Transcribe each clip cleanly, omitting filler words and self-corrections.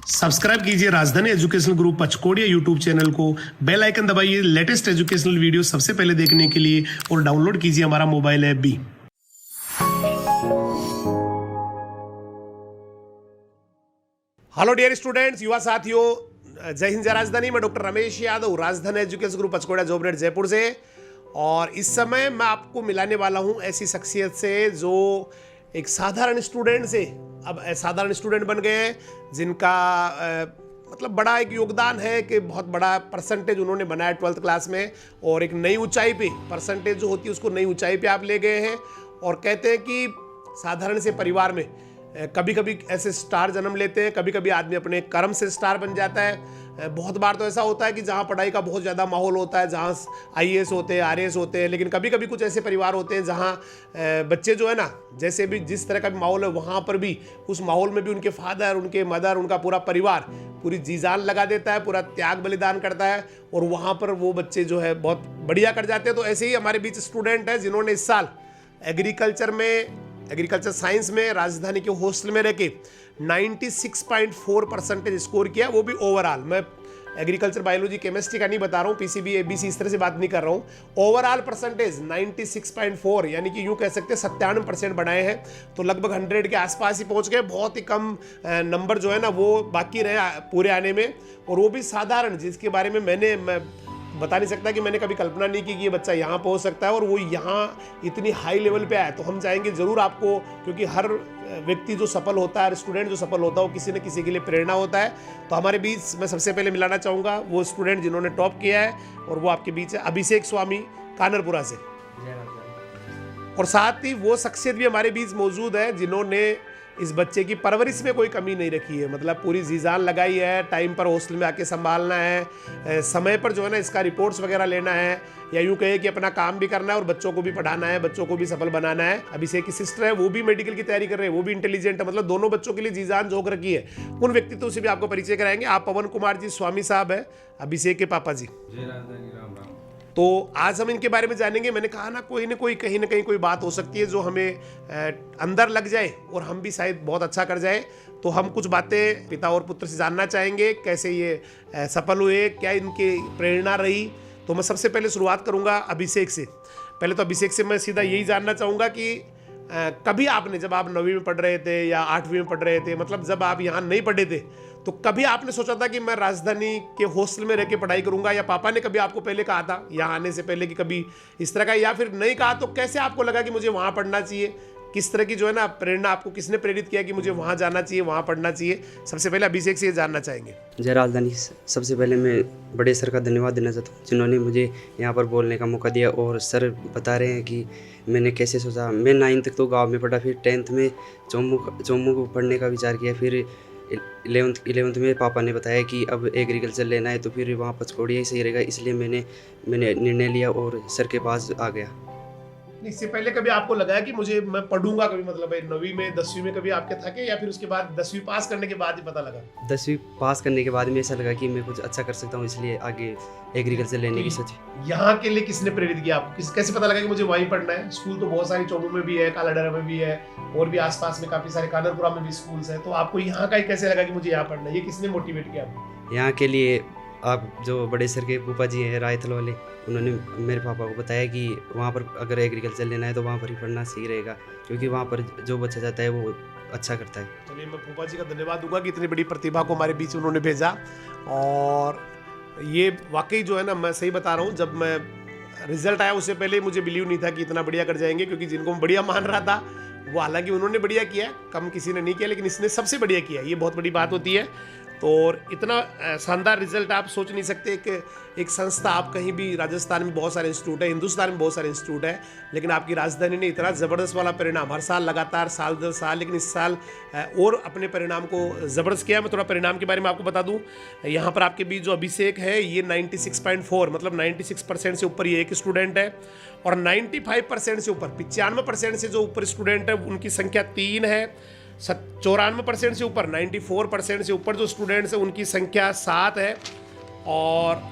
Subscribe कीजिए राजधानी educational group पचकोड़िया YouTube channel को, बेल आइकन दबाइए लेटेस्ट एजुकेशनल वीडियो सबसे पहले देखने के लिए और डाउनलोड कीजिए हमारा मोबाइल ऐप भी। हेलो डियर स्टूडेंट्स, युवा साथियों, जय हिंद जय राजधानी। मैं डॉक्टर रमेश यादव, राजधानी एजुकेशन ग्रुप पचकोड़िया जोबनेट जयपुर से। और इस समय मैं आपको मिलाने वाला हूं ऐसी शख्सियत से जो एक साधारण स्टूडेंट से अब साधारण स्टूडेंट बन गए हैं, जिनका मतलब बड़ा एक योगदान है कि बहुत बड़ा परसेंटेज उन्होंने बनाया 12th क्लास में, और एक नई ऊंचाई पे परसेंटेज जो होती है उसको नई ऊंचाई पे आप ले गए हैं। और कहते हैं कि साधारण से परिवार में कभी कभी ऐसे स्टार जन्म लेते हैं, कभी कभी आदमी अपने कर्म से स्टार बन जाता है। बहुत बार तो ऐसा होता है कि जहाँ पढ़ाई का बहुत ज़्यादा माहौल होता है, जहाँ IAS होते हैं, RAS होते हैं, लेकिन कभी कभी कुछ ऐसे परिवार होते हैं जहाँ बच्चे जो है ना, जैसे भी जिस तरह का भी माहौल है वहाँ पर भी, उस माहौल में भी उनके फादर, उनके मदर, उनका पूरा परिवार पूरी जी जान लगा देता है, पूरा त्याग बलिदान करता है, और वहाँ पर वो बच्चे जो है बहुत बढ़िया कर जाते हैं। तो ऐसे ही हमारे बीच स्टूडेंट है जिन्होंने इस साल एग्रीकल्चर साइंस में राजधानी के हॉस्टल में रह के 96.4 परसेंटेज स्कोर किया, वो भी ओवरऑल। मैं एग्रीकल्चर, बायोलॉजी, केमिस्ट्री का नहीं बता रहा हूँ, PCB ABC इस तरह से बात नहीं कर रहा हूँ। ओवरऑल परसेंटेज 96.4, यानी कि यूँ कह सकते हैं 97% बनाए हैं। तो लगभग 100 के आसपास ही पहुँच गए। बहुत ही कम नंबर जो है ना वो बाकी रहे पूरे आने में, और वो भी साधारण, जिसके बारे में मैं बता नहीं सकता कि मैंने कभी कल्पना नहीं की कि ये बच्चा यहाँ पहुँच सकता है, और वो यहाँ इतनी हाई लेवल पे आया। तो हम चाहेंगे ज़रूर आपको, क्योंकि हर व्यक्ति जो सफल होता है, हर स्टूडेंट जो सफल होता है, वो किसी न किसी के लिए प्रेरणा होता है। तो हमारे बीच मैं सबसे पहले मिलाना चाहूँगा वो स्टूडेंट जिन्होंने टॉप किया है, और वो आपके बीच है अभिषेक स्वामी कानरपुरा से। और साथ ही वो शख्सियत भी हमारे बीच मौजूद है जिन्होंने इस बच्चे की परवरिश में कोई कमी नहीं रखी है, मतलब पूरी जी जान लगाई है। टाइम पर हॉस्टल में आके संभालना है, समय पर जो है ना इसका रिपोर्ट्स वगैरह लेना है, या यूँ कहे कि अपना काम भी करना है और बच्चों को भी पढ़ाना है, बच्चों को भी सफल बनाना है। अभिषेक की सिस्टर है, वो भी मेडिकल की तैयारी कर रहे हैं, वो भी इंटेलिजेंट है, मतलब दोनों बच्चों के लिए जी जान झोंक रखी है। उन व्यक्तित्व से भी आपको परिचय कराएंगे। आप पवन कुमार जी स्वामी साहब है, अभिषेक के पापा जी। तो आज हम इनके बारे में जानेंगे। मैंने कहा ना, कोई ना कोई कहीं ना कहीं कोई बात हो सकती है जो हमें अंदर लग जाए और हम भी शायद बहुत अच्छा कर जाए। तो हम कुछ बातें पिता और पुत्र से जानना चाहेंगे, कैसे ये सफल हुए, क्या इनकी प्रेरणा रही। तो मैं सबसे पहले शुरुआत करूंगा अभिषेक से। पहले तो अभिषेक से मैं सीधा यही जानना चाहूँगा कि कभी आपने, जब आप 9वीं में पढ़ रहे थे या 8वीं में पढ़ रहे थे, मतलब जब आप यहाँ नहीं पढ़े थे, तो कभी आपने सोचा था कि मैं राजधानी के हॉस्टल में रह के पढ़ाई करूंगा, या पापा ने कभी आपको पहले कहा था यहाँ आने से पहले कि कभी इस तरह का, या फिर नहीं कहा तो कैसे आपको लगा कि मुझे वहाँ पढ़ना चाहिए? किस तरह की जो है ना प्रेरणा, आपको किसने प्रेरित किया कि मुझे वहाँ जाना चाहिए, वहाँ पढ़ना चाहिए? सबसे पहले अभिषेक से ये जानना चाहेंगे। जय राजधानी। सबसे पहले मैं बड़े सर का धन्यवाद देना चाहता हूँ जिन्होंने मुझे यहाँ पर बोलने का मौका दिया। और सर बता रहे हैं कि मैंने कैसे सोचा। मैं 9th तक तो गांव में पढ़ा, फिर 10th में जम्मू को पढ़ने का विचार किया, फिर 11th में पापा ने बताया कि अब एग्रीकल्चर लेना है तो फिर वहाँ पचकोड़िया ही सही रहेगा, इसलिए मैंने निर्णय लिया और सर के पास आ गया। इससे पहले कभी आपको लगा कि मुझे, मैं पढ़ूंगा कभी, मतलब 9वीं में 10वीं में कभी आपके था कि, या फिर उसके बाद 10वीं पास करने के बाद ही पता लगा? 10वीं पास करने के बाद में ऐसा लगा कि मैं कुछ अच्छा कर सकता हूँ, इसलिए आगे एग्रीकल्चर लेने की सोची। यहाँ के लिए किसने प्रेरित किया आपको? कैसे पता लगा कि मुझे वहीं पढ़ना है? स्कूल तो बहुत सारी चौमू में भी है, कालाडरा में भी है, और भी आसपास में काफी सारे, कानरपुरा में भी स्कूल्स है। तो आपको यहाँ का ही कैसे लगा कि मुझे यहाँ पढ़ना है? ये किसने मोटिवेट किया आपको? यहाँ के लिए आप जो बड़े सर के फूफा जी हैं रायथल वाले, उन्होंने मेरे पापा को बताया कि वहाँ पर अगर एग्रीकल्चर लेना है तो वहाँ पर ही पढ़ना सही रहेगा, क्योंकि वहाँ पर जो बच्चा जाता है वो अच्छा करता है। चलिए, मैं फूफा जी का धन्यवाद दूंगा कि इतनी बड़ी प्रतिभा को हमारे बीच उन्होंने भेजा। और ये वाकई जो है ना, मैं सही बता रहा हूँ, जब मैं रिजल्ट आया उससे पहले मुझे बिलीव नहीं था कि इतना बढ़िया कर जाएंगे, क्योंकि जिनको मैं बढ़िया मान रहा था वो, हालांकि उन्होंने बढ़िया किया, कम किसी ने नहीं किया, लेकिन इसने सबसे बढ़िया किया। ये बहुत बड़ी बात होती है। तो और इतना शानदार रिजल्ट आप सोच नहीं सकते। एक संस्था, आप कहीं भी, राजस्थान में बहुत सारे इंस्टीट्यूट है, हिंदुस्तान में बहुत सारे इंस्टीट्यूट है, लेकिन आपकी राजधानी ने इतना ज़बरदस्त वाला परिणाम, हर साल लगातार, साल दर साल, लेकिन इस साल और अपने परिणाम को ज़बरदस्त किया। मैं थोड़ा परिणाम के बारे में आपको बता दूं। यहाँ पर आपके बीच जो अभिषेक है, ये 96.4, मतलब 96% से ऊपर ये एक स्टूडेंट है, और 95% से ऊपर, 95% से जो ऊपर स्टूडेंट है उनकी संख्या 3 है। 94% से ऊपर, 94% से ऊपर जो स्टूडेंट्स हैं उनकी संख्या 7 है, और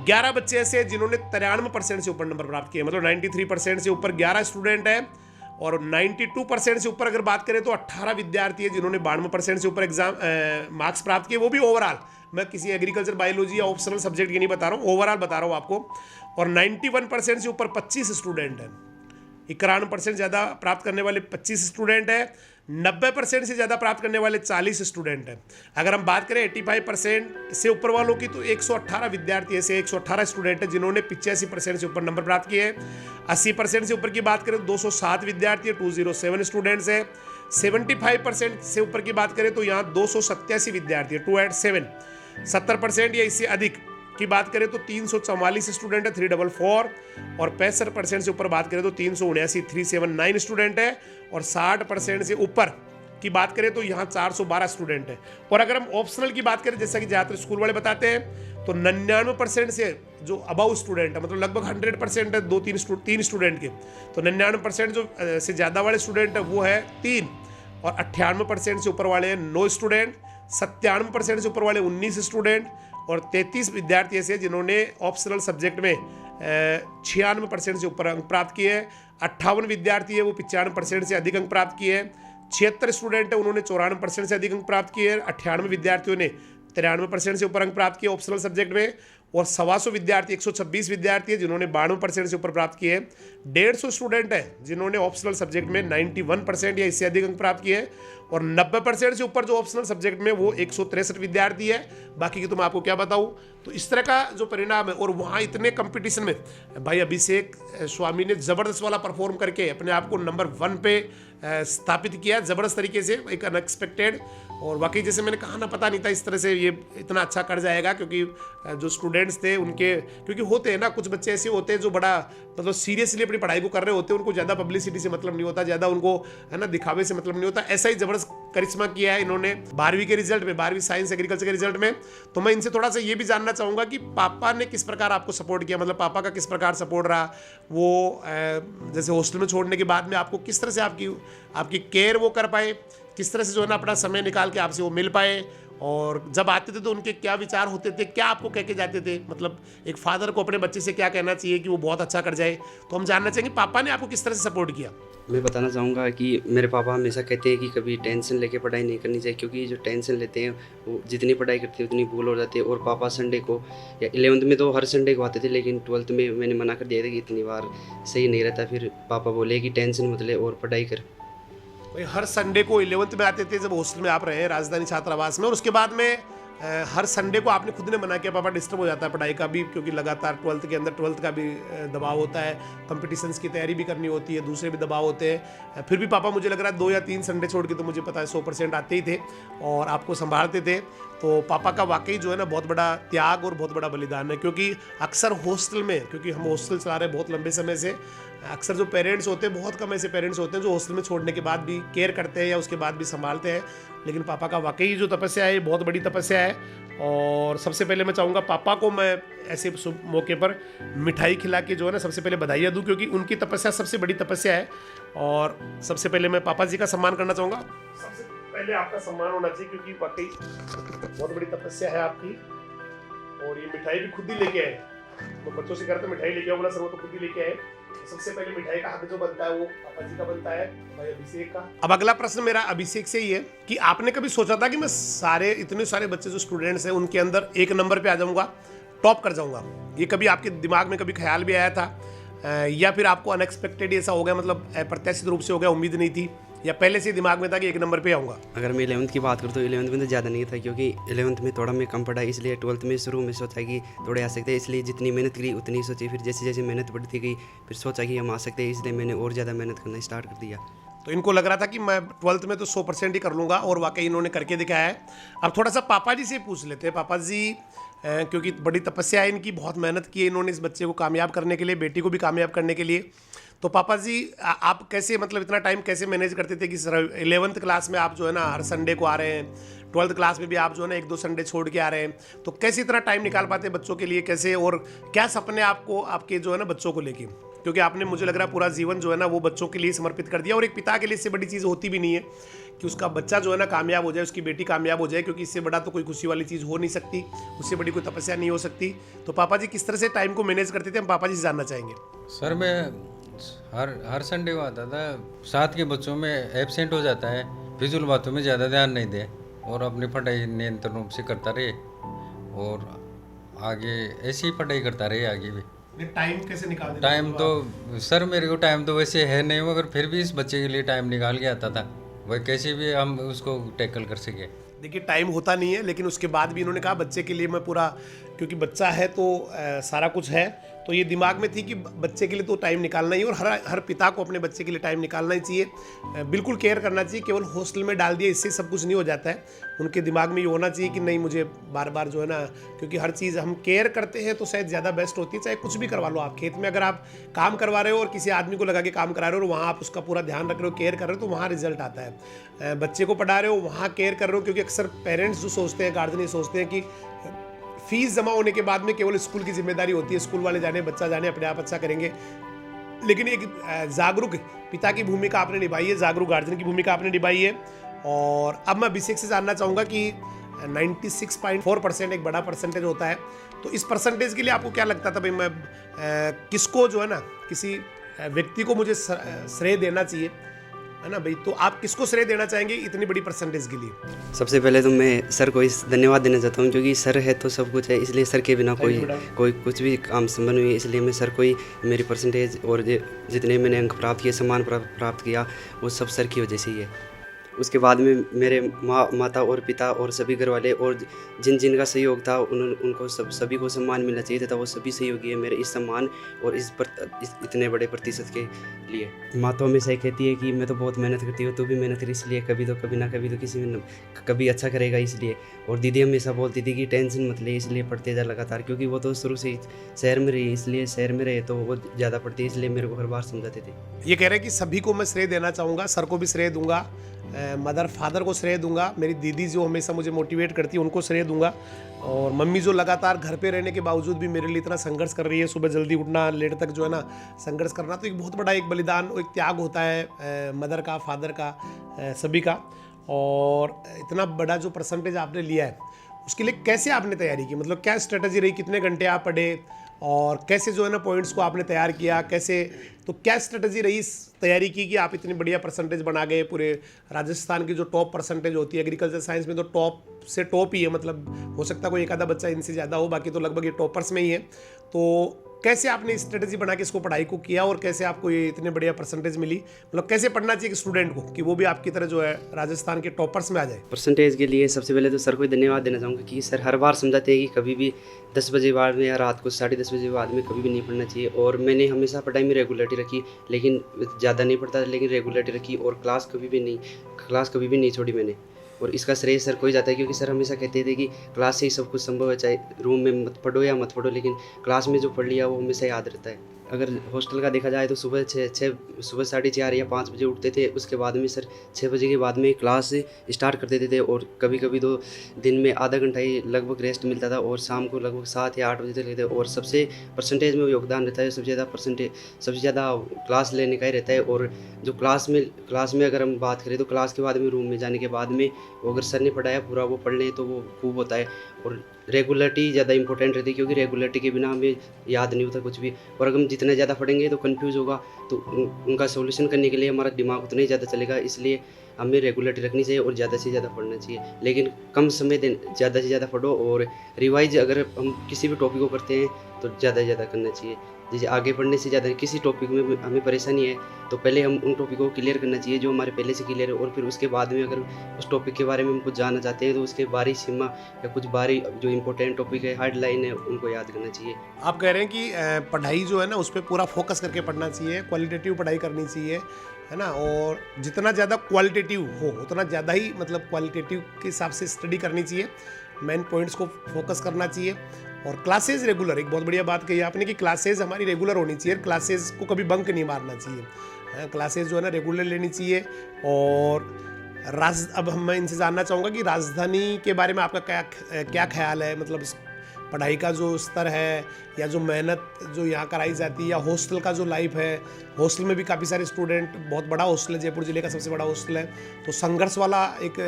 11 बच्चे ऐसे हैं जिन्होंने 93% से ऊपर नंबर प्राप्त किए, मतलब 93% से ऊपर 11 स्टूडेंट हैं। और 92% से ऊपर अगर बात करें तो 18 विद्यार्थी है जिन्होंने 92% से ऊपर एग्जाम मार्क्स प्राप्त किए, वो भी ओवरऑल। मैं किसी एग्रीकल्चर बायोलॉजी या ऑप्शनल सब्जेक्ट की नहीं बता रहा हूँ, ओवरऑल बता रहा हूँ आपको। और 91% से ऊपर 25 स्टूडेंट हैं। 91% ज़्यादा प्राप्त करने वाले 25 स्टूडेंट हैं। 90% से ज़्यादा प्राप्त करने वाले 40 स्टूडेंट हैं। अगर हम बात करें 85% से ऊपर वालों की तो 118 विद्यार्थी ऐसे 118 स्टूडेंट हैं जिन्होंने 85% से ऊपर नंबर प्राप्त किए हैं। 80% से ऊपर की बात करें तो 207 विद्यार्थी है, 207 स्टूडेंट्स हैं। 75% से ऊपर की बात करें तो यहाँ 287 विद्यार्थी है, 287। 70% या इससे अधिक की बात करें तो 344 स्टूडेंट है, 344। और 65% से ऊपर बात करें तो 379, 379 स्टूडेंट है। और 60% से ऊपर की बात करें तो यहाँ 412 स्टूडेंट है। और अगर हम ऑप्शनल की बात करें, जैसा कि ज़्यादातर स्कूल वाले बताते हैं, तो 99% से जो अबाउ स्टूडेंट है, मतलब लगभग 100% है 2-3 स्टूडेंट के, तो 99% जो से ज़्यादा वाले स्टूडेंट है वो है 3। और 98% से ऊपर वाले हैं 9 स्टूडेंट। 97% से ऊपर वाले 19 स्टूडेंट। और 33 विद्यार्थी ऐसे जिन्होंने ऑप्शनल सब्जेक्ट में 96% से ऊपर अंक प्राप्त किए हैं। 58 विद्यार्थी है वो 95% से अधिक अंक प्राप्त किए हैं। 76 स्टूडेंट है उन्होंने 94% से अधिक अंक प्राप्त किए हैं। 98 विद्यार्थियों ने 93% से ऊपर अंक प्राप्त किए ऑप्शनल सब्जेक्ट में। और 125 विद्यार्थी 126 विद्यार्थी है जिन्होंने 92% से ऊपर प्राप्त किए हैं। 150 स्टूडेंट है जिन्होंने ऑप्शनल सब्जेक्ट में 91% या इससे अधिक अंक प्राप्त किए हैं। और 90% से ऊपर जो ऑप्शनल सब्जेक्ट में वो 163 विद्यार्थी है। बाकी की तो मैं आपको क्या बताऊं। तो इस तरह का जो परिणाम है, और वहाँ इतने कंपटीशन में भाई अभिषेक स्वामी ने ज़बरदस्त वाला परफॉर्म करके अपने आप को नंबर 1 पे स्थापित किया ज़बरदस्त तरीके से, एक अनएक्सपेक्टेड। और वाकई जैसे मैंने कहा ना, पता नहीं था इस तरह से ये इतना अच्छा कर जाएगा, क्योंकि जो स्टूडेंट्स थे उनके, क्योंकि होते हैं ना कुछ बच्चे ऐसे होते हैं जो बड़ा मतलब सीरियसली अपनी पढ़ाई को कर रहे होते हैं, उनको ज़्यादा पब्लिसिटी से मतलब नहीं होता, ज़्यादा उनको है ना दिखावे से मतलब नहीं होता। ऐसा ही ज़बरदस्त करिश्मा किया है इन्होंने 12वीं के रिजल्ट में, 12वीं साइंस एग्रीकल्चर के रिजल्ट में। तो मैं इनसे थोड़ा सा ये भी जानना चाहूँगा कि पापा ने किस प्रकार आपको सपोर्ट किया, मतलब पापा का किस प्रकार सपोर्ट रहा, वो जैसे हॉस्टल में छोड़ने के बाद में आपको किस तरह से आपकी केयर वो कर पाए, किस तरह से जो है ना अपना समय निकाल के आपसे वो मिल पाए। और जब आते थे तो उनके क्या विचार होते थे, क्या आपको कह के जाते थे, मतलब एक फादर को अपने बच्चे से क्या कहना चाहिए कि वो बहुत अच्छा कर जाए। तो हम जानना चाहेंगे पापा ने आपको किस तरह से सपोर्ट किया। मैं बताना चाहूँगा कि मेरे पापा हमेशा कहते हैं कि कभी टेंशन लेके पढ़ाई नहीं करनी चाहिए, क्योंकि जो टेंशन लेते हैं वो जितनी पढ़ाई करते हैं उतनी भूल हो जाती है। और पापा संडे को या 11th में तो हर संडे को आते थे, लेकिन 12th में मैंने मना कर दिया था कि इतनी बार सही नहीं रहता। फिर पापा बोले कि टेंशन मत ले और पढ़ाई कर। भाई हर संडे को 11th में आते थे जब हॉस्टल में आप रहे राजधानी छात्रावास में, और उसके बाद में हर संडे को आपने खुद ने मना किया पापा डिस्टर्ब हो जाता है पढ़ाई का भी, क्योंकि लगातार 12th के अंदर 12th का भी दबाव होता है, कंपटीशंस की तैयारी भी करनी होती है, दूसरे भी दबाव होते हैं। फिर भी पापा मुझे लग रहा है 2 या 3 संडे छोड़ के तो मुझे पता है 100% आते ही थे और आपको संभालते थे। तो पापा का वाकई जो है ना बहुत बड़ा त्याग और बहुत बड़ा बलिदान है, क्योंकि अक्सर हॉस्टल में, क्योंकि हम हॉस्टल चला रहे हैं बहुत लंबे समय से, अक्सर जो पेरेंट्स होते हैं बहुत कम ऐसे पेरेंट्स होते हैं जो हॉस्टल में छोड़ने के बाद भी केयर करते हैं या उसके बाद भी संभालते हैं। लेकिन पापा का वाकई जो तपस्या है ये बहुत बड़ी तपस्या है। और सबसे पहले मैं चाहूँगा पापा को मैं ऐसे शुभ मौके पर मिठाई खिला के जो है ना सबसे पहले बधाइयाँ दूँ, क्योंकि उनकी तपस्या सबसे बड़ी तपस्या है। और सबसे पहले मैं पापा जी का सम्मान करना चाहूँगा। सबसे पहले आपका सम्मान होना चाहिए, क्योंकि वाकई बहुत बड़ी तपस्या है आपकी। और ये मिठाई भी खुद ही लेके आए, तो बच्चों से करते मिठाई लेके आओ बोला सर, वो तो खुद ही लेके आए। सबसे पहले मिठाई का हक जो बनता है वो पापा जी का बनता है, भाई अभिषेक का। अब अगला प्रश्न मेरा अभिषेक से ही है कि आपने कभी सोचा था कि मैं इतने सारे बच्चे जो स्टूडेंट्स हैं उनके अंदर 1 नंबर पे आ जाऊंगा, टॉप कर जाऊंगा? ये कभी आपके दिमाग में कभी ख्याल भी आया था, या फिर आपको अनएक्सपेक्टेड ऐसा हो गया, मतलब अप्रत्याशित रूप से हो गया, उम्मीद नहीं थी, या पहले से दिमाग में था कि 1 नंबर पे आऊँगा? अगर मैं 11th की बात करूँ तो 11th में तो ज़्यादा नहीं था, क्योंकि 11th में थोड़ा मैं कम पढ़ा, इसलिए 12th में शुरू में सोचा कि थोड़े आ सकते हैं, इसलिए जितनी मेहनत करी उतनी सोची। फिर जैसे जैसे मेहनत बढ़ती गई फिर सोचा कि हम आ सकते हैं, इसलिए मैंने और ज़्यादा मेहनत करना स्टार्ट कर दिया। तो इनको लग रहा था कि मैं 12th में तो 100% ही कर लूँगा, और वाकई इन्होंने करके दिखाया है। अब थोड़ा सा पापा जी से पूछ लेते हैं। पापा जी, क्योंकि बड़ी तपस्या है इनकी, बहुत मेहनत की है इन्होंने इस बच्चे को कामयाब करने के लिए, बेटी को भी कामयाब करने के लिए। तो पापा जी आप कैसे, मतलब इतना टाइम कैसे मैनेज करते थे कि सर 11th क्लास में आप जो है ना हर संडे को आ रहे हैं, 12th क्लास में भी आप जो है ना 1-2 संडे छोड़ के आ रहे हैं, तो कैसे इतना टाइम निकाल पाते हैं बच्चों के लिए, कैसे, और क्या सपने आपको आपके जो है ना बच्चों को लेके, क्योंकि आपने मुझे लग रहा है पूरा जीवन जो है ना वो बच्चों के लिए समर्पित कर दिया। और एक पिता के लिए इससे बड़ी चीज़ होती भी नहीं है कि उसका बच्चा जो है ना कामयाब हो जाए, उसकी बेटी कामयाब हो जाए, क्योंकि इससे बड़ा तो कोई खुशी वाली चीज़ हो नहीं सकती, उससे बड़ी कोई तपस्या नहीं हो सकती। तो पापा जी किस तरह से टाइम को मैनेज करते थे, हम पापा जी से जानना चाहेंगे। सर मैं हर संडे को आता था। साथ के बच्चों में एब्सेंट हो जाता है, फिजूल बातों में ज़्यादा ध्यान नहीं दे और अपनी पढ़ाई नियंत्रण रूप से करता रहे और आगे ऐसी ही पढ़ाई करता रहे आगे भी। टाइम कैसे निकालते थे? टाइम मतलब तो सर मेरे को टाइम तो वैसे है नहीं, मगर फिर भी इस बच्चे के लिए टाइम निकाल के आता था, वह कैसे भी हम उसको टैकल कर सके। देखिए टाइम होता नहीं है, लेकिन उसके बाद भी इन्होंने कहा बच्चे के लिए मैं पूरा, क्योंकि बच्चा है तो सारा कुछ है, तो ये दिमाग में थी कि बच्चे के लिए तो टाइम निकालना ही, और हर पिता को अपने बच्चे के लिए टाइम निकालना ही चाहिए, बिल्कुल केयर करना चाहिए। केवल हॉस्टल में डाल दिया इससे सब कुछ नहीं हो जाता है, उनके दिमाग में ये होना चाहिए कि नहीं मुझे बार बार जो है ना, क्योंकि हर चीज़ हम केयर करते हैं तो शायद ज़्यादा बेस्ट होती है। चाहे कुछ भी करवा लो आप, खेत में अगर आप काम करवा रहे हो और किसी आदमी को लगा के काम करा रहे हो और वहाँ आप उसका पूरा ध्यान रख रहे हो, केयर कर रहे हो, तो वहाँ रिजल्ट आता है। बच्चे को पढ़ा रहे हो, वहाँ केयर कर रहे हो, क्योंकि अक्सर पेरेंट्स जो सोचते हैं, गार्जियन ये सोचते हैं कि फीस जमा होने के बाद में केवल स्कूल की जिम्मेदारी होती है, स्कूल वाले जाने, बच्चा जाने, अपने आप अच्छा करेंगे। लेकिन एक जागरूक पिता की भूमिका आपने निभाई है, जागरूक गार्जियन की भूमिका आपने निभाई है। और अब मैं अभिषेक से जानना चाहूँगा कि 96.4% एक बड़ा परसेंटेज होता है, तो इस परसेंटेज के लिए आपको क्या लगता था भाई, मैं किसको जो है ना, किसी व्यक्ति को मुझे श्रेय देना चाहिए, है ना भाई, तो आप किसको श्रेय देना चाहेंगे इतनी बड़ी परसेंटेज के लिए? सबसे पहले तो मैं सर को इस धन्यवाद देना चाहता हूँ, क्योंकि सर है तो सब कुछ है, इसलिए सर के बिना कोई कुछ भी काम संभव नहीं है। इसलिए मैं सर को ही मेरी परसेंटेज और जितने मैंने अंक प्राप्त किए, सम्मान प्राप्त किया, वो सब सर की वजह से ही है। उसके बाद में मेरे माता और पिता और सभी घर वाले और जिनका सहयोग था उनको सभी को सम्मान मिलना चाहिए था, वो सभी सहयोगी है मेरे इस सम्मान और इस इतने बड़े प्रतिशत के लिए। माँ तो हमेशा कहती है कि मैं तो बहुत मेहनत करती हूँ, तू भी मेहनत कर, इसलिए कभी ना कभी तो किसी में कभी अच्छा करेगा इसलिए। और दीदी हमेशा बोलती थी कि टेंशन मत ले, इसलिए पढ़ते जा लगातार, क्योंकि वो तो शुरू से ही शहर में रही, इसलिए शहर में रहे तो वो ज़्यादा पढ़ती, इसलिए मेरे को हर बार समझाते थे। ये कह रहे हैं कि सभी को मैं श्रेय देना चाहूँगा, सर को भी श्रेय दूंगा, मदर फादर को श्रेय दूंगा, मेरी दीदी जो हमेशा मुझे मोटिवेट करती है उनको श्रेय दूंगा, और मम्मी जो लगातार घर पे रहने के बावजूद भी मेरे लिए इतना संघर्ष कर रही है, सुबह जल्दी उठना, लेट तक जो है ना संघर्ष करना, तो एक बहुत बड़ा एक बलिदान और एक त्याग होता है मदर का, फादर का, सभी का। और इतना बड़ा जो परसेंटेज आपने लिया है उसके लिए कैसे आपने तैयारी की, मतलब क्या स्ट्रेटजी रही, कितने घंटे आप पढ़े और कैसे जो है ना पॉइंट्स को आपने तैयार किया, कैसे, तो क्या स्ट्रेटजी रही इस तैयारी की कि आप इतनी बढ़िया परसेंटेज बना गए? पूरे राजस्थान की जो टॉप परसेंटेज होती है एग्रीकल्चर साइंस में, तो टॉप से टॉप ही है, मतलब हो सकता है कोई एक आधा बच्चा इनसे ज़्यादा हो, बाकी तो लगभग ये टॉपर्स में ही है। तो कैसे आपने स्ट्रेटजी बना के इसको पढ़ाई को किया और कैसे आपको ये इतने बढ़िया परसेंटेज मिली, मतलब कैसे पढ़ना चाहिए स्टूडेंट को कि वो भी आपकी तरह जो है राजस्थान के टॉपर्स में आ जाए? परसेंटेज के लिए सबसे पहले तो सर को धन्यवाद देना चाहूँगा कि सर हर बार समझाते हैं कि कभी भी 10 बजे बाद में या रात को 10:30 बजे बाद में कभी भी नहीं पढ़ना चाहिए। और मैंने हमेशा पढ़ाई में रेगुलरिटी रखी, लेकिन ज़्यादा नहीं पढ़ता, लेकिन रेगुलरिटी रखी और क्लास कभी भी नहीं छोड़ी मैंने। और इसका श्रेय सर को ही जाता है, क्योंकि सर हमेशा कहते थे कि क्लास से ही सब कुछ संभव है, चाहे रूम में मत पढ़ो या मत पढ़ो, लेकिन क्लास में जो पढ़ लिया वो हमेशा याद रहता है। अगर हॉस्टल का देखा जाए तो सुबह 4:30 या 5 बजे उठते थे, उसके बाद में सर 6 बजे के बाद में क्लास स्टार्ट कर देते थे, और कभी कभी तो दिन में आधा घंटा ही लगभग रेस्ट मिलता था, और शाम को लगभग 7 या 8 बजे तक लेते। और सबसे परसेंटेज में योगदान रहता है, सबसे ज़्यादा क्लास लेने का ही रहता है। और जो क्लास में अगर हम बात करें तो क्लास के बाद में रूम में जाने के बाद में अगर सर ने पढ़ाया पूरा वो पढ़ लें तो वो खूब होता है। और रेगुलरिटी ज़्यादा इंपॉर्टेंट रहती है, क्योंकि रेगुलरिटी के बिना हमें याद नहीं होता कुछ भी, और अगर हम जितना ज़्यादा पढ़ेंगे तो कंफ्यूज होगा, तो उनका सॉल्यूशन करने के लिए हमारा दिमाग उतना ही ज़्यादा चलेगा। इसलिए हमें रेगुलरिटी रखनी चाहिए और ज़्यादा से ज़्यादा पढ़ना चाहिए, लेकिन कम समय ज़्यादा से ज़्यादा पढ़ो। और रिवाइज अगर हम किसी भी टॉपिक को करते हैं तो ज़्यादा से ज़्यादा करना चाहिए। जैसे आगे पढ़ने से ज़्यादा किसी टॉपिक में हमें परेशानी है तो पहले हम उन टॉपिक को क्लियर करना चाहिए जो हमारे पहले से क्लियर है, और फिर उसके बाद में अगर उस टॉपिक के बारे में हम कुछ जानना चाहते हैं तो उसके बारी सीमा या कुछ बारी जो इंपॉर्टेंट टॉपिक है, हार्ड लाइन है, उनको याद करना चाहिए। आप कह रहे हैं कि पढ़ाई जो है ना उस पर पूरा फोकस करके पढ़ना चाहिए, क्वालिटेटिव पढ़ाई करनी चाहिए, है ना, और जितना ज़्यादा क्वालिटेटिव हो उतना ज़्यादा ही, मतलब क्वालिटेटिव के हिसाब से स्टडी करनी चाहिए, मेन पॉइंट्स को फोकस करना चाहिए। और क्लासेज रेगुलर, एक बहुत बढ़िया बात कही आपने कि क्लासेज हमारी रेगुलर होनी चाहिए, क्लासेज को कभी बंक नहीं मारना चाहिए, क्लासेज जो है ना रेगुलर लेनी चाहिए। और अब मैं इनसे जानना चाहूँगा कि राजधानी के बारे में आपका क्या ख्याल है, मतलब पढ़ाई का जो स्तर है या जो मेहनत जो यहाँ कराई जाती है, या हॉस्टल का जो लाइफ है, हॉस्टल में भी काफ़ी सारे स्टूडेंट, बहुत बड़ा हॉस्टल है, जयपुर जिले का सबसे बड़ा हॉस्टल है, तो संघर्ष वाला एक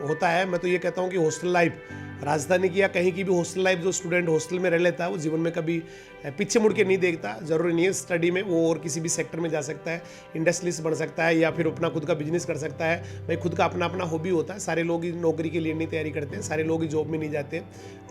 होता है। मैं तो ये कहता हूँ कि हॉस्टल लाइफ राजधानी की या कहीं की भी हॉस्टल लाइफ, जो स्टूडेंट हॉस्टल में रह लेता है वो जीवन में कभी पीछे मुड़ के नहीं देखता। ज़रूरी नहीं है स्टडी में वो और किसी भी सेक्टर में जा सकता है, इंडस्ट्रियलिस्ट बन सकता है या फिर अपना खुद का बिजनेस कर सकता है। भाई खुद का अपना अपना हॉबी होता है। सारे लोग ही नौकरी के लिए नहीं तैयारी करते हैं, सारे लोग ही जॉब में नहीं जाते,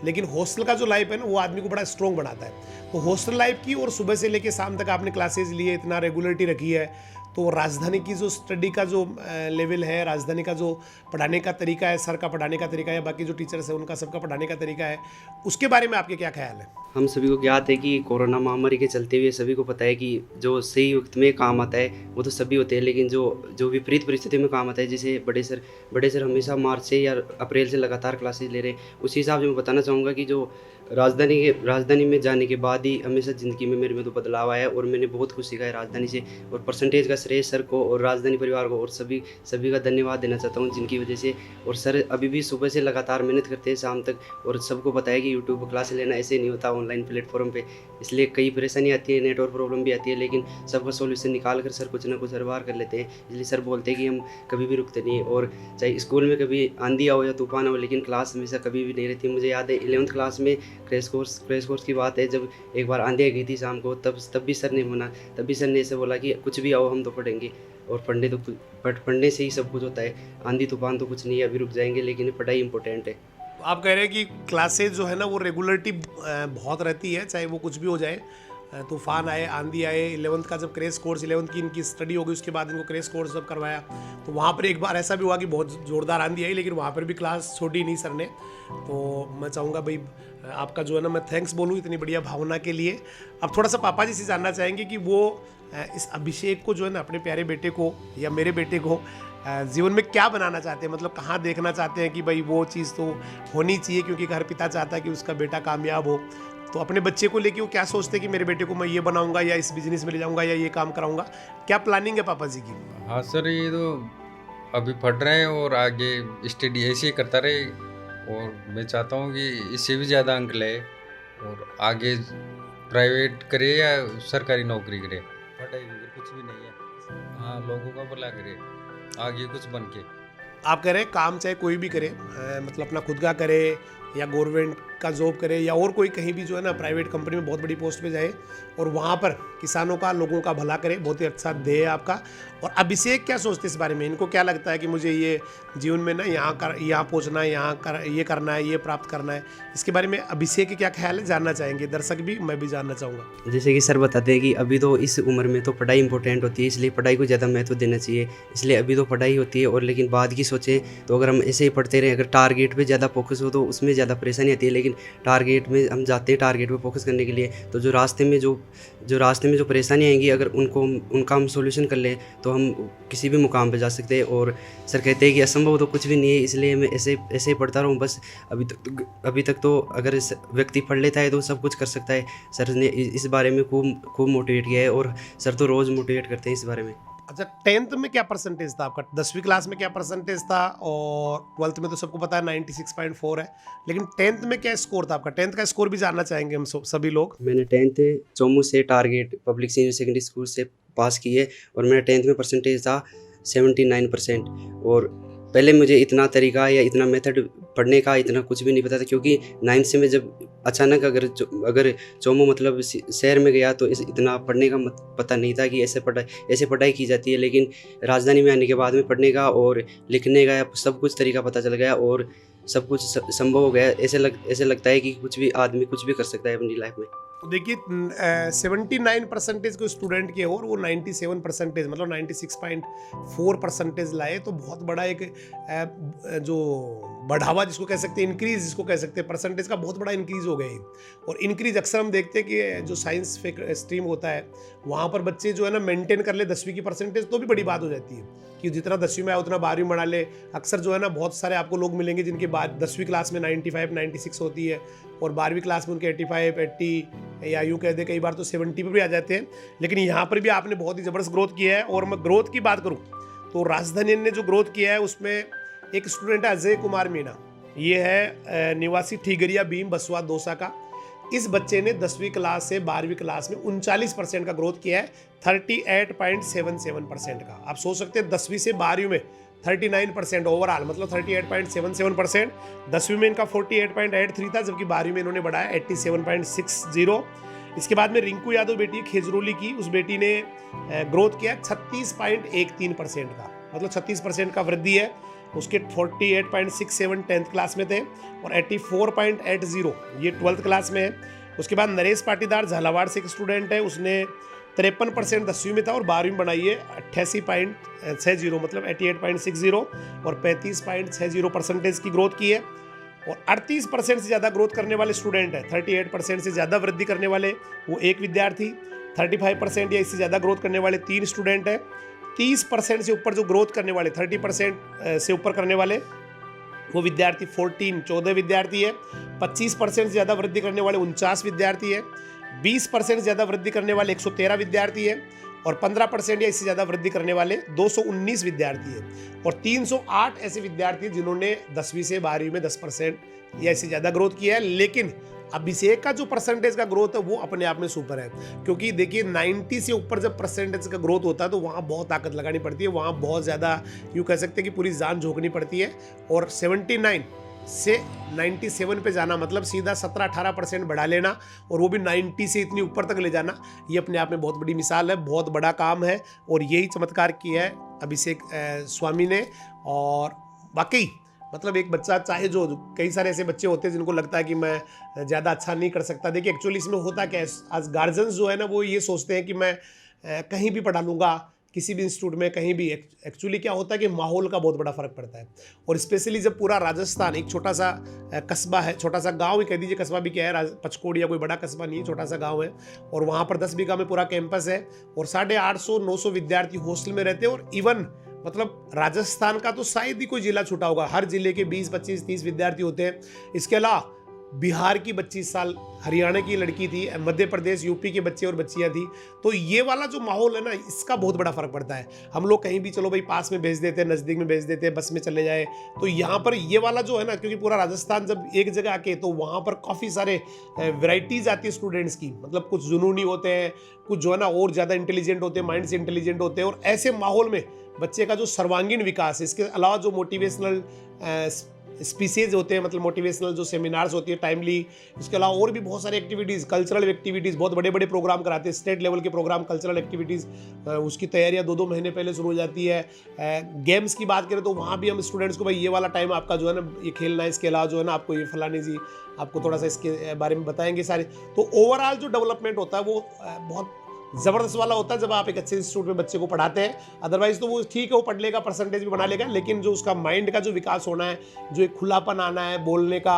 लेकिन हॉस्टल का जो लाइफ है ना वो आदमी को बड़ा स्ट्रॉन्ग बनाता है। तो हॉस्टल लाइफ की और सुबह से लेकर शाम तक आपने क्लासेज लिए, इतना रेगुलरिटी रखी है, तो राजधानी की जो स्टडी का जो लेवल है, राजधानी का जो पढ़ाने का तरीका है, सर का पढ़ाने का तरीका है या बाकी जो टीचर्स है उनका सबका पढ़ाने का तरीका है, उसके बारे में आपके क्या ख्याल है? हम सभी को ज्ञात है कि कोरोना महामारी के चलते हुए सभी को पता है कि जो सही वक्त में काम आता है वो तो सभी होते हैं, लेकिन जो विपरीत परिस्थिति में काम आता है, जैसे बड़े सर हमेशा मार्च से या अप्रैल से लगातार क्लासेस ले रहे हैं, उसी हिसाब से मैं बताना चाहूँगा कि जो राजधानी में जाने के बाद ही हमेशा ज़िंदगी में मेरे में तो बदलाव आया और मैंने बहुत कुछ सीखा है राजधानी से। और परसेंटेज का श्रेय सर को और राजधानी परिवार को और सभी का धन्यवाद देना चाहता हूँ, जिनकी वजह से। और सर अभी भी सुबह से लगातार मेहनत करते हैं शाम तक, और सबको बताया कि यूट्यूब पर क्लास लेना ऐसे नहीं होता ऑनलाइन प्लेटफॉर्म पे, इसलिए कई परेशानी आती है, नेटवर्क प्रॉब्लम भी आती है, लेकिन सबका सोल्यूशन निकाल कर सर कुछ ना कुछ हर बार कर लेते हैं। इसलिए सर बोलते हैं कि हम कभी भी रुकते नहीं, और चाहे स्कूल में कभी आंधी आओ या तूफान हो, लेकिन क्लास हमेशा कभी भी नहीं रहती। मुझे याद है 11th क्लास में क्रैश कोर्स की बात है, जब एक बार आंधी आ गई थी शाम को, तब भी सर ने मना, तब भी सर ने ऐसे बोला कि कुछ भी आओ हम तो पढ़ेंगे, और पढ़ने से ही सब कुछ होता है। आंधी तूफान तो कुछ नहीं है, अभी रुक जाएंगे, लेकिन पढ़ाई इंपॉर्टेंट है। आप कह रहे हैं कि क्लासेज जो है ना वो रेगुलरिटी बहुत रहती है, चाहे वो कुछ भी हो जाए, तूफान आए, आंधी आए। 11th का जब क्रैश कोर्स 11th की इनकी स्टडी होगी, उसके बाद इनको क्रैश कोर्स जब करवाया तो वहाँ पर एक बार ऐसा भी हुआ कि बहुत ज़ोरदार आंधी आई, लेकिन वहाँ पर भी क्लास छोड़ी नहीं सर ने। तो मैं चाहूँगा भाई आपका जो है ना मैं थैंक्स बोलूँ इतनी बढ़िया भावना के लिए। अब थोड़ा सा पापा जी से जानना चाहेंगे कि वो इस अभिषेक को जो है ना, अपने प्यारे बेटे को या मेरे बेटे को जीवन में क्या बनाना चाहते हैं, मतलब कहाँ देखना चाहते हैं कि भाई वो चीज़ तो होनी चाहिए, क्योंकि हर पिता चाहता है कि उसका बेटा कामयाब हो। तो अपने बच्चे को लेके वो क्या सोचते हैं कि मेरे बेटे को मैं ये बनाऊंगा या इस बिजनेस में ले जाऊंगा या ये काम कराऊंगा, क्या प्लानिंग है पापा जी की? हाँ सर, ये तो अभी पढ़ रहे हैं और आगे स्टडी ऐसे ही करता रहे, और मैं चाहता हूँ कि इससे भी ज़्यादा अंक ले और आगे प्राइवेट करे या सरकारी नौकरी करे, पढ़ाई वगैरह कुछ भी नहीं है। हाँ, लोगों का भला करे, आगे कुछ बन के। आप कह रहे हैं काम चाहे कोई भी करे, मतलब अपना खुद का करे या गवर्नमेंट का जॉब करे या और कोई कहीं भी जो है ना प्राइवेट कंपनी में बहुत बड़ी पोस्ट पे जाए और वहाँ पर किसानों का, लोगों का भला करे। बहुत ही अच्छा ध्येय है आपका। और अभिषेक क्या सोचते हैं इस बारे में? इनको क्या लगता है कि मुझे ये जीवन में ना यहाँ पहुँचना है, ये करना है, ये प्राप्त करना है? इसके बारे में अभिषेक के क्या ख्याल है जानना चाहेंगे दर्शक भी, मैं भी जानना चाहूँगा। जैसे कि सर बताते हैं कि अभी तो इस उम्र में तो पढ़ाई इंपॉर्टेंट होती है, इसलिए पढ़ाई को ज़्यादा महत्व देना चाहिए। इसलिए अभी तो पढ़ाई होती है, और लेकिन बाद की सोचें तो अगर हम ऐसे ही पढ़ते रहे, अगर टारगेट पे ज़्यादा फोकस हो तो उसमें ज़्यादा परेशानी आती है। लेकिन टारगेट में हम जाते हैं टारगेट पे फोकस करने के लिए, तो जो रास्ते में जो परेशानी आएंगी, अगर उनका हम सोल्यूशन कर लें तो हम किसी भी मुकाम पे जा सकते हैं। और सर कहते हैं कि असंभव तो कुछ भी नहीं है, इसलिए मैं ऐसे ही पढ़ता रहूँ बस। अभी तक तो अगर व्यक्ति पढ़ लेता है तो सब कुछ कर सकता है। सर ने इस बारे में खूब मोटिवेट किया है, और सर तो रोज़ मोटिवेट करते हैं इस बारे में। अच्छा, 10th में क्या परसेंटेज था आपका? 10वीं क्लास में क्या परसेंटेज था? और 12th में तो सबको पता है 96.4 है, लेकिन 10th में क्या स्कोर था आपका? 10th का स्कोर भी जानना चाहेंगे हम सभी लोग। मैंने 10th चोमू से target public senior secondary school से पास की है, और मेरा 10th में परसेंटेज था 79%। और पहले मुझे इतना तरीका या इतना मेथड पढ़ने का इतना कुछ भी नहीं पता था, क्योंकि 9th से मैं जब अचानक अगर चोमू मतलब शहर में गया तो इतना पढ़ने का पता नहीं था कि ऐसे पढ़ाई की जाती है। लेकिन राजधानी में आने के बाद में पढ़ने का और लिखने का सब कुछ तरीका पता चल गया, और सब कुछ संभव हो गया। ऐसे लगता है कि आदमी कुछ भी कर सकता है अपनी लाइफ में। तो देखिए 79% को स्टूडेंट के और वो 97% मतलब 96.4 परसेंटेज लाए, तो बहुत बड़ा एक जो बढ़ावा जिसको कह सकते हैं, इंक्रीज जिसको कह सकते हैं, परसेंटेज का बहुत बड़ा इंक्रीज हो गया। और इंक्रीज अक्सर हम देखते हैं कि जो साइंस स्ट्रीम होता है वहाँ पर बच्चे जो है ना मेंटेन कर ले 10वीं की परसेंटेज, तो भी बड़ी बात हो जाती है कि जितना 10वीं में आया उतना 12वीं बना ले। अक्सर जो है ना बहुत सारे आपको लोग मिलेंगे जिनके 10वीं क्लास में 95, 96 होती है, और 12वीं क्लास में उनके 85, 80 या यूँ कह दे कई बार तो 70 पे भी आ जाते हैं। लेकिन यहाँ पर भी आपने बहुत ही ज़बरदस्त ग्रोथ किया है। और मैं ग्रोथ की बात करूँ तो राजधानी ने जो ग्रोथ किया है उसमें एक स्टूडेंट है अजय कुमार मीणा, ये है निवासी ठीगरिया भीम बसवा दौसा का। इस बच्चे ने 10वीं क्लास से 12वीं क्लास में 39% का ग्रोथ किया है, 38.77% का। आप सोच सकते हैं 10वीं से 12वीं में 39% ओवरऑल, मतलब 38.77%। 10वीं में इनका 48.83 था, जबकि 12वीं में इन्होंने बढ़ाया 87.60। इसके बाद में रिंकू यादव बेटी खेजरोली की, उस बेटी ने ग्रोथ किया 36.13% का, मतलब 36% का वृद्धि है। उसके 48.67 10th क्लास में थे और 84.80 ये 12th क्लास में है। उसके बाद नरेश पाटीदार झालावाड़ से एक स्टूडेंट है, उसने 53% 10वीं में था और 12वीं में बनाई है 88.60, मतलब 88.60 और 35.60% की ग्रोथ की है। और 38% से ज़्यादा ग्रोथ करने वाले स्टूडेंट है, 38% से ज़्यादा वृद्धि करने वाले वो एक विद्यार्थी, 35% या इससे ज़्यादा ग्रोथ करने वाले 3 स्टूडेंट है, 30% से ऊपर जो ग्रोथ करने वाले 30% से ऊपर करने वाले वो विद्यार्थी 14 विद्यार्थी है, 25% से ज़्यादा वृद्धि करने वाले 49 विद्यार्थी है, 20% से ज़्यादा वृद्धि करने वाले 113 विद्यार्थी है और 15% या इससे ज़्यादा वृद्धि करने वाले 219 विद्यार्थी है और 308 ऐसे विद्यार्थी जिन्होंने 10वीं से 12वीं में 10% या इससे ज़्यादा ग्रोथ किया है। लेकिन अभिषेक का जो परसेंटेज का ग्रोथ है वो अपने आप में सुपर है, क्योंकि देखिए 90 से ऊपर जब परसेंटेज का ग्रोथ होता है तो वहाँ बहुत ताकत लगानी पड़ती है, वहाँ बहुत ज़्यादा यूँ कह सकते हैं कि पूरी जान झोंकनी पड़ती है। और 79 से 97 पे जाना मतलब सीधा 17-18% बढ़ा लेना और वो भी 90 से इतनी ऊपर तक ले जाना, ये अपने आप में बहुत बड़ी मिसाल है, बहुत बड़ा काम है और यही चमत्कार किया है अभिषेक स्वामी ने। और वाकई मतलब एक बच्चा चाहे जो कई सारे ऐसे बच्चे होते हैं जिनको लगता है कि मैं ज़्यादा अच्छा नहीं कर सकता। देखिए एक्चुअली इसमें होता क्या है, आज गार्जियंस जो है ना वो ये सोचते हैं कि मैं कहीं भी पढ़ा लूँगा, किसी भी इंस्टीट्यूट में कहीं भी। एक्चुअली क्या होता है कि माहौल का बहुत बड़ा फ़र्क पड़ता है और स्पेशली जब पूरा राजस्थान एक छोटा सा कस्बा है, छोटा सा गांव ही कह दीजिए, कस्बा भी क्या है, पचकोड़ या कोई बड़ा कस्बा नहीं है, छोटा सा गांव है और वहाँ पर 10 बीघा में पूरा कैंपस है और 850-900 विद्यार्थी हॉस्टल में रहते हैं। और इवन मतलब राजस्थान का तो शायद ही कोई जिला छूटा होगा, हर जिले के 20, 25, 30 विद्यार्थी होते हैं। इसके अलावा बिहार की 25 साल, हरियाणा की लड़की थी, मध्य प्रदेश यूपी के बच्चे और बच्चियां थी। तो ये वाला जो माहौल है ना, इसका बहुत बड़ा फर्क पड़ता है। हम लोग कहीं भी चलो भाई पास में भेज देते हैं, नज़दीक में भेज देते हैं, बस में चले जाए, तो यहाँ पर ये वाला जो है ना, क्योंकि पूरा राजस्थान जब एक जगह आके तो वहाँ पर काफ़ी सारे वैरायटीज़ आती है स्टूडेंट्स की, मतलब कुछ जुनूनी होते हैं, कुछ जो है ना और ज़्यादा इंटेलिजेंट होते हैं, माइंड से इंटेलिजेंट होते हैं। और ऐसे माहौल में बच्चे का जो सर्वांगीण विकास है, इसके अलावा जो मोटिवेशनल स्पीसीज होते हैं, मतलब मोटिवेशनल जो सेमिनार्स होती है टाइमली, इसके अलावा और भी बहुत सारी एक्टिविटीज़, कल्चरल एक्टिविटीज़, बहुत बड़े बड़े प्रोग्राम कराते हैं, स्टेट लेवल के प्रोग्राम कल्चरल एक्टिविटीज़, उसकी तैयारियां 2-2 महीने पहले शुरू हो जाती है। गेम्स की बात करें तो वहाँ भी हम स्टूडेंट्स को भाई ये वाला टाइम आपका जो है ना ये खेलना है, इसके अलावा जो है ना आपको ये फलानी जी आपको थोड़ा सा इसके बारे में बताएंगे सारे। तो ओवरऑल जो डेवलपमेंट होता है वो बहुत ज़बरदस्त वाला होता है जब आप एक अच्छे इंस्टीट्यूट में बच्चे को पढ़ाते हैं। अदरवाइज तो वो ठीक है, वो पढ़ लेगा, परसेंटेज भी बना लेगा, लेकिन जो उसका माइंड का जो विकास होना है, जो एक खुलापन आना है, बोलने का,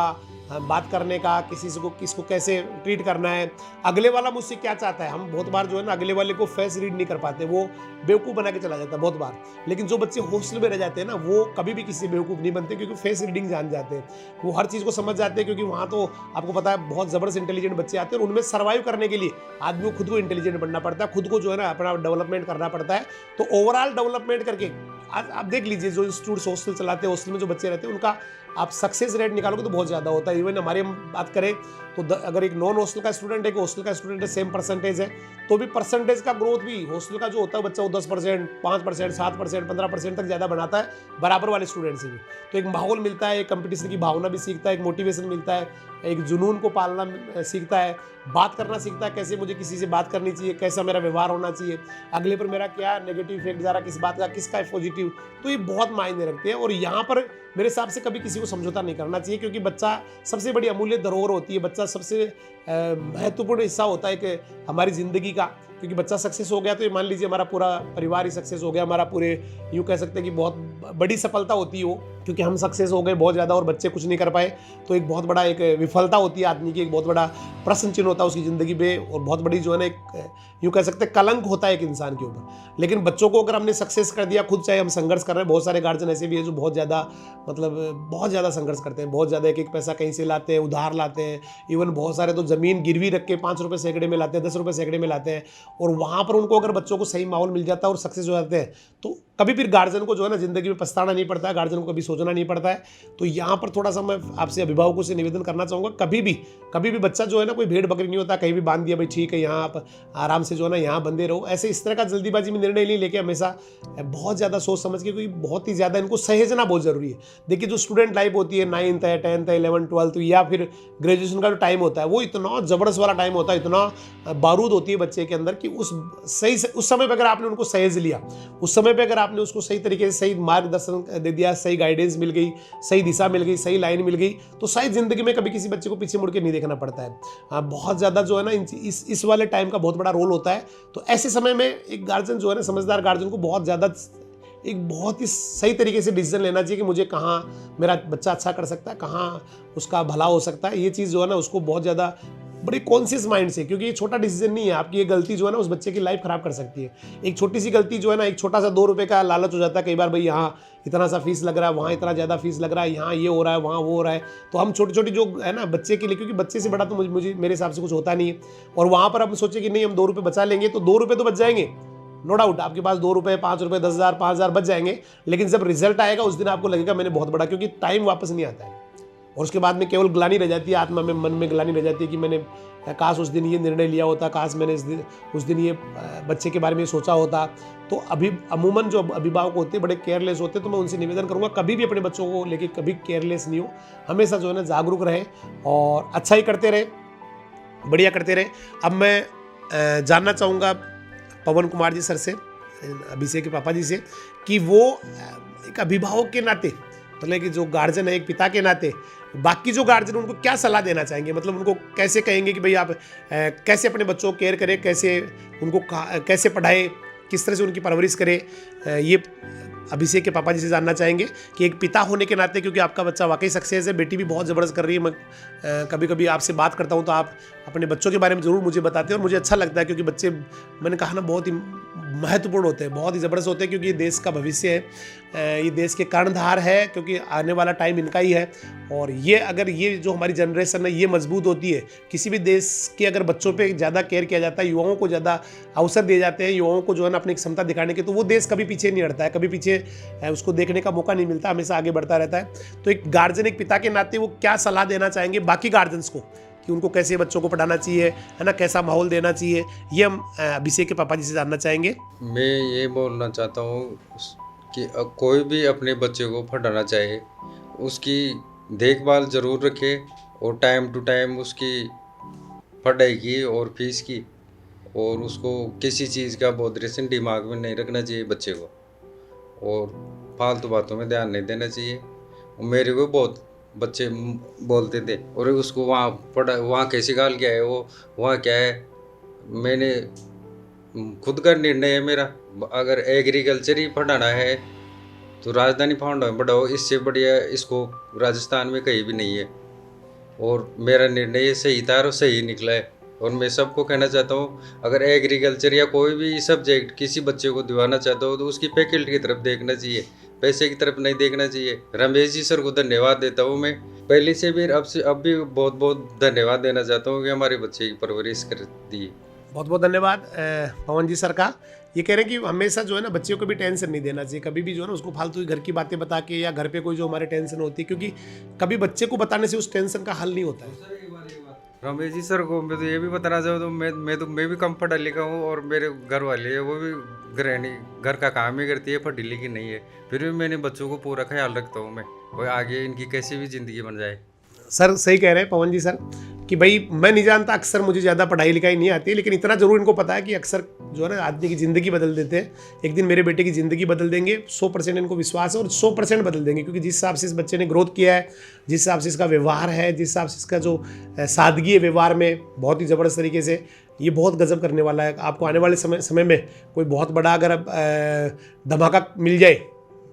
बात करने का, किसको कैसे ट्रीट करना है, अगले वाला मुझसे क्या चाहता है। हम बहुत बार जो है ना अगले वाले को फेस रीड नहीं कर पाते, वो बेवकूफ़ बना के चला जाता है बहुत बार। लेकिन जो बच्चे हॉस्टल में रह जाते हैं ना, वो कभी भी किसी बेवकूफ़ नहीं बनते, क्योंकि फेस रीडिंग जान जाते हैं, वो हर चीज़ को समझ जाते हैं। क्योंकि वहाँ तो आपको पता है बहुत ज़बरदस्त इंटेलिजेंट बच्चे आते हैं और उनमें सर्वाइव करने के लिए आदमी को खुद को इंटेलिजेंट बनना पड़ता है, खुद को जो है ना अपना डेवलपमेंट करना पड़ता है। तो ओवरऑल डेवलपमेंट करके आप देख लीजिए, जो इंस्टीट्यूट हॉस्टल चलाते हैं, हॉस्टल में जो बच्चे रहते हैं उनका आप सक्सेस रेट निकालोगे तो बहुत ज़्यादा होता है। इवन हमारी हम बात करें तो अगर एक नॉन हॉस्टल का स्टूडेंट है, हॉस्टल का स्टूडेंट है, सेम परसेंटेज है, तो भी परसेंटेज का ग्रोथ भी हॉस्टल का जो होता है बच्चा वो 10%, 5%, 7%, 15% तक ज़्यादा बनाता है बराबर वाले स्टूडेंट से भी। तो एक माहौल मिलता है, एक कंपटीशन की भावना भी सीखता है, एक मोटिवेशन मिलता है, एक जुनून को पालना सीखता है, बात करना सीखता है, कैसे मुझे किसी से बात करनी चाहिए, कैसा मेरा व्यवहार होना चाहिए, अगले पर मेरा क्या नेगेटिव इफेक्ट जा रहा है, किस बात का, किसका पॉजिटिव। तो ये बहुत मायने रखते हैं और यहाँ पर मेरे हिसाब से कभी किसी को समझौता नहीं करना चाहिए, क्योंकि बच्चा सबसे बड़ी अमूल्य धरोहर होती है, बच्चा सबसे महत्वपूर्ण हिस्सा होता है कि हमारी ज़िंदगी का। क्योंकि बच्चा सक्सेस हो गया तो ये मान लीजिए हमारा पूरा परिवार ही सक्सेस हो गया, हमारा पूरे यूँ कह सकते हैं कि बहुत बड़ी सफलता होती है वो, क्योंकि हम सक्सेस हो गए बहुत ज़्यादा और बच्चे कुछ नहीं कर पाए, तो एक बहुत बड़ा एक विफलता होती है आदमी की, एक बहुत बड़ा प्रश्न चिन्ह होता है उसकी ज़िंदगी में और बहुत बड़ी जो है ना एक यूँ कह सकते हैं कलंक होता है एक इंसान के ऊपर। लेकिन बच्चों को अगर हमने सक्सेस कर दिया, खुद चाहे हम संघर्ष कर रहे हैं, बहुत सारे गार्जियन ऐसे भी है जो बहुत ज़्यादा मतलब बहुत ज़्यादा संघर्ष करते हैं, बहुत ज़्यादा एक एक पैसा कहीं से लाते हैं, उधार लाते हैं, इवन बहुत सारे तो ज़मीन गिरवी रख के 5 रुपये सैकड़े में लाते हैं, 10 रुपये सैकड़े में लाते हैं और वहाँ पर उनको अगर बच्चों को सही माहौल मिल जाता है और सक्सेस हो जाते हैं तो कभी फिर गार्जियन को जो है ना ज़िंदगी में पछताना नहीं पड़ता है, गार्जियन को कभी सोचना नहीं पड़ता है। तो यहाँ पर थोड़ा सा मैं आपसे अभिभावकों से निवेदन करना चाहूँगा, कभी भी बच्चा जो है ना कोई भेड़ बकरी नहीं होता, कहीं भी बांध दिया भाई ठीक है यहाँ आप आराम से जो है ना यहाँ बंदे रहो, ऐसे इस तरह का जल्दीबाजी में निर्णय नहीं लेके हमेशा बहुत ज़्यादा सोच समझ के, क्योंकि बहुत ही ज़्यादा इनको सहेजना बहुत ज़रूरी है। देखिए जो स्टूडेंट लाइफ होती है 9th है 10th है 11th 12th या फिर ग्रेजुएशन का जो टाइम होता है वो इतना ज़बरदस्त वाला टाइम होता है, इतना बारूद होती है बच्चे के अंदर कि उस समय पर अगर आपने उनको सहेज लिया, उस समय पर अगर आपने उसको सही तरीके से सही मार्गदर्शन दे दिया, सही गाइडेंस मिल गई, सही दिशा मिल गई, सही लाइन मिल गई, तो शायद ज़िंदगी में कभी किसी बच्चे को पीछे मुड़ के नहीं देखना पड़ता है। बहुत ज़्यादा जो है ना इस वाले टाइम का बहुत बड़ा रोल होता है। तो ऐसे समय में एक गार्जियन जो है ना, समझदार गार्जियन को बहुत ज़्यादा एक बहुत ही सही तरीके से डिसीजन लेना चाहिए कि मुझे कहाँ मेरा बच्चा अच्छा कर सकता है, कहाँ उसका भला हो सकता है। ये चीज़ जो है ना उसको बहुत ज़्यादा बड़ी कॉन्शियस माइंड से, क्योंकि ये छोटा डिसीजन नहीं है, आपकी ये गलती जो है ना उस बच्चे की लाइफ खराब कर सकती है। एक छोटी सी गलती जो है ना, एक छोटा सा 2 रुपये का लालच हो जाता है कई बार, भाई यहाँ इतना सा फीस लग रहा है, वहाँ इतना ज़्यादा फीस लग रहा है, यहाँ ये हो रहा है, वहाँ वो हो रहा है। तो हम छोटी छोटी जो है ना बच्चे के लिए, क्योंकि बच्चे से बड़ा तो मुझे मेरे हिसाब से कुछ होता नहीं है, और वहाँ पर हम सोचे कि नहीं हम 2 रुपये बचा लेंगे, तो 2 रुपये तो बच जाएंगे, नो डाउट आपके पास 2 रुपये 5 रुपये 10,000 5,000 बच जाएंगे, लेकिन जब रिजल्ट आएगा उस दिन आपको लगेगा मैंने बहुत बड़ा, क्योंकि टाइम वापस नहीं आता है। और उसके बाद में केवल ग्लानि रह जाती है, आत्मा में मन में ग्लानि रह जाती है कि मैंने काश उस दिन ये निर्णय लिया होता, काश मैंने उस दिन ये बच्चे के बारे में सोचा होता। तो अमूमन जो अभिभावक होते हैं बड़े केयरलेस होते हैं, तो मैं उनसे निवेदन करूँगा कभी भी अपने बच्चों को लेके कभी केयरलेस नहीं हो, हमेशा जो है ना जागरूक रहे और अच्छा ही करते रहे, बढ़िया करते रहे। अब मैं जानना चाहूँगा पवन कुमार जी सर से, अभिषेक के पापा जी से, कि वो एक अभिभावक के नाते, मतलब कि जो गार्जियन है एक पिता के नाते, बाकी जो गार्जियन उनको क्या सलाह देना चाहेंगे, मतलब उनको कैसे कहेंगे कि भाई आप कैसे अपने बच्चों को केयर करें, कैसे उनको कैसे पढ़ाएं, किस तरह से उनकी परवरिश करें, ये अभिषेक के पापा जी से जानना चाहेंगे कि एक पिता होने के नाते, क्योंकि आपका बच्चा वाकई सक्सेस है, बेटी भी बहुत ज़बरदस्त कर रही है। मैं कभी कभी आपसे बात करता हूँ तो आप अपने बच्चों के बारे में ज़रूर मुझे बताते हैं, और मुझे अच्छा लगता है, क्योंकि बच्चे मैंने कहा ना बहुत ही महत्वपूर्ण होते हैं, बहुत ही ज़बरदस्त होते हैं, क्योंकि ये देश का भविष्य है, ये देश के कर्णधार है, क्योंकि आने वाला टाइम इनका ही है। और ये अगर ये जो हमारी जनरेशन है ये मजबूत होती है, किसी भी देश के अगर बच्चों पे ज़्यादा केयर किया जाता है, युवाओं को ज़्यादा अवसर दिए जाते हैं, युवाओं को जो है ना अपनी क्षमता दिखाने के, तो वो देश कभी पीछे नहीं हटता है, कभी पीछे उसको देखने का मौका नहीं मिलता, हमेशा आगे बढ़ता रहता है। तो एक गार्जियन एक पिता के नाते वो क्या सलाह देना चाहेंगे बाकी गार्जियंस को कि उनको कैसे बच्चों को पढ़ाना चाहिए, है ना, कैसा माहौल देना चाहिए, ये हम अभिषेक के पापा जी से जानना चाहेंगे। मैं ये बोलना चाहता हूँ कि कोई भी अपने बच्चे को पढ़ाना चाहे, उसकी देखभाल ज़रूर रखे और टाइम टू टाइम उसकी पढ़ाई की और फीस की, और उसको किसी चीज़ का बॉदरेशन दिमाग में नहीं रखना चाहिए बच्चे को, और फालतू बातों में ध्यान नहीं देना चाहिए। मेरे को बहुत बच्चे बोलते थे और उसको वहाँ कैसे गाल क्या है, वो वहाँ क्या है। मैंने खुद का निर्णय है मेरा, अगर एग्रीकल्चर ही पढ़ाना है तो राजधानी फाउंड में पढ़ाओ, इससे बढ़िया इसको राजस्थान में कहीं भी नहीं है। और मेरा निर्णय ये सही था और सही निकला है। और मैं सबको कहना चाहता हूँ, अगर एग्रीकल्चर या कोई भी सब्जेक्ट किसी बच्चे को दिवाना चाहता हो तो उसकी फैकल्टी की तरफ देखना चाहिए, पैसे की तरफ नहीं देखना चाहिए। रमेश जी सर को धन्यवाद देता हूँ मैं पहले से भी, अब भी बहुत बहुत धन्यवाद देना चाहता हूँ कि हमारे बच्चे की परवरिश कर दी। बहुत बहुत धन्यवाद पवन जी सर का। ये कह रहे हैं कि हमेशा जो है ना बच्चे को भी टेंशन नहीं देना चाहिए, कभी भी जो है ना उसको फालतू घर की बातें बता के, या घर पे कोई जो हमारे टेंशन होती है, क्योंकि कभी बच्चे को बताने से उस टेंशन का हल नहीं होता है। रमेश जी सर को मैं तो ये भी बताना चाहूँ, तो मैं भी कम पढ़ा लिखा हूँ, और मेरे घर वाले है वो भी गृहिणी, घर का काम ही करती है, पढ़ी लिखी नहीं है, फिर भी मैंने बच्चों को पूरा ख्याल रखता हूँ मैं, और आगे इनकी कैसी भी ज़िंदगी बन जाए। सर सही कह रहे हैं पवन जी सर कि भाई मैं नहीं जानता, अक्सर मुझे ज़्यादा पढ़ाई लिखाई नहीं आती है, लेकिन इतना जरूर इनको पता है कि अक्सर जो है ना आदमी की ज़िंदगी बदल देते हैं। एक दिन मेरे बेटे की ज़िंदगी बदल देंगे, 100% इनको विश्वास है, और 100% बदल देंगे, क्योंकि जिस हिसाब से इस बच्चे ने ग्रोथ किया है, जिस हिसाब से इसका व्यवहार है, जिस हिसाब से इसका जो सादगी है व्यवहार में, बहुत ही ज़बरदस्त तरीके से, ये बहुत गजब करने वाला है। आपको आने वाले समय में कोई बहुत बड़ा अगर धमाका मिल जाए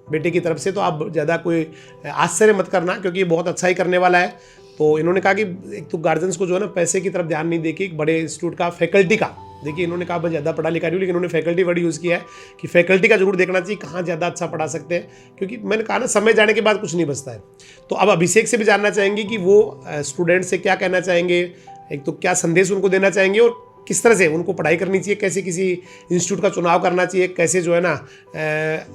बेटे की तरफ से, तो आप ज़्यादा कोई आश्चर्य मत करना, क्योंकि ये बहुत अच्छा ही करने वाला है। तो इन्होंने कहा कि एक तो गार्जियंस को जो है ना पैसे की तरफ ध्यान नहीं देके एक बड़े इंस्टीट्यूट का फैकल्टी का, देखिए इन्होंने कहा मैं ज़्यादा पढ़ा लिखा नहीं हूँ, लेकिन इन्होंने फैकल्टी वर्ड यूज़ किया है कि फैकल्टी का जरूर देखना चाहिए, कहाँ ज़्यादा अच्छा पढ़ा सकते हैं, क्योंकि मैंने कहा ना समय जाने के बाद कुछ नहीं बचता है। तो अब अभिषेक से भी जानना चाहेंगे कि वो स्टूडेंट से क्या कहना चाहेंगे, एक तो क्या संदेश उनको देना चाहेंगे, और किस तरह से उनको पढ़ाई करनी चाहिए, कैसे किसी इंस्टीट्यूट का चुनाव करना चाहिए, कैसे जो है ना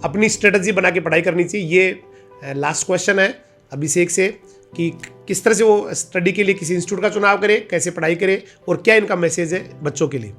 अपनी स्ट्रेटजी बना के पढ़ाई करनी चाहिए, ये लास्ट क्वेश्चन है अभिषेक से कि किस तरह से वो स्टडी के लिए किसी इंस्टीट्यूट का चुनाव करे, कैसे पढ़ाई करे और क्या इनका मैसेज है बच्चों के लिए।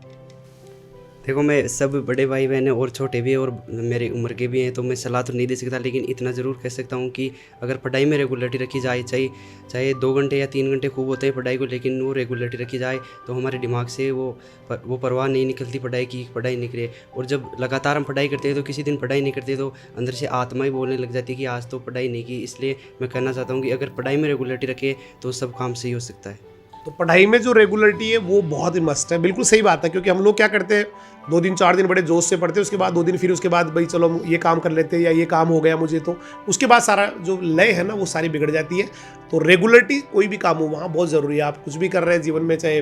देखो, मैं सब बड़े भाई बहन हैं और छोटे भी हैं और मेरी उम्र के भी हैं, तो मैं सलाह तो नहीं दे सकता, लेकिन इतना ज़रूर कह सकता हूँ कि अगर पढ़ाई में रेगुलरिटी रखी जाए, चाहे 2 घंटे या 3 घंटे खूब होते हैं पढ़ाई को, लेकिन वो रेगुलरिटी रखी जाए तो हमारे दिमाग से वो परवाह नहीं निकलती पढ़ाई की, पढ़ाई नहीं करे। और जब लगातार हम पढ़ाई करते हैं तो किसी दिन पढ़ाई नहीं करते तो अंदर से आत्मा ही बोलने लग जाती है कि आज तो पढ़ाई नहीं की। इसलिए मैं कहना चाहता हूँ कि अगर पढ़ाई में रेगुलरिटी रखे तो सब काम सही हो सकता है। तो पढ़ाई में जो रेगुलरिटी है वो बहुत ही मस्त है, बिल्कुल सही बात है। क्योंकि हम लोग क्या करते हैं, 2 दिन 4 दिन बड़े जोश से पढ़ते हैं, उसके बाद 2 दिन फिर उसके बाद भाई चलो ये काम कर लेते हैं या ये काम हो गया मुझे, तो उसके बाद सारा जो लय है ना वो सारी बिगड़ जाती है। तो रेगुलरिटी कोई भी काम हो वहाँ बहुत ज़रूरी है। आप कुछ भी कर रहे हैं जीवन में, चाहे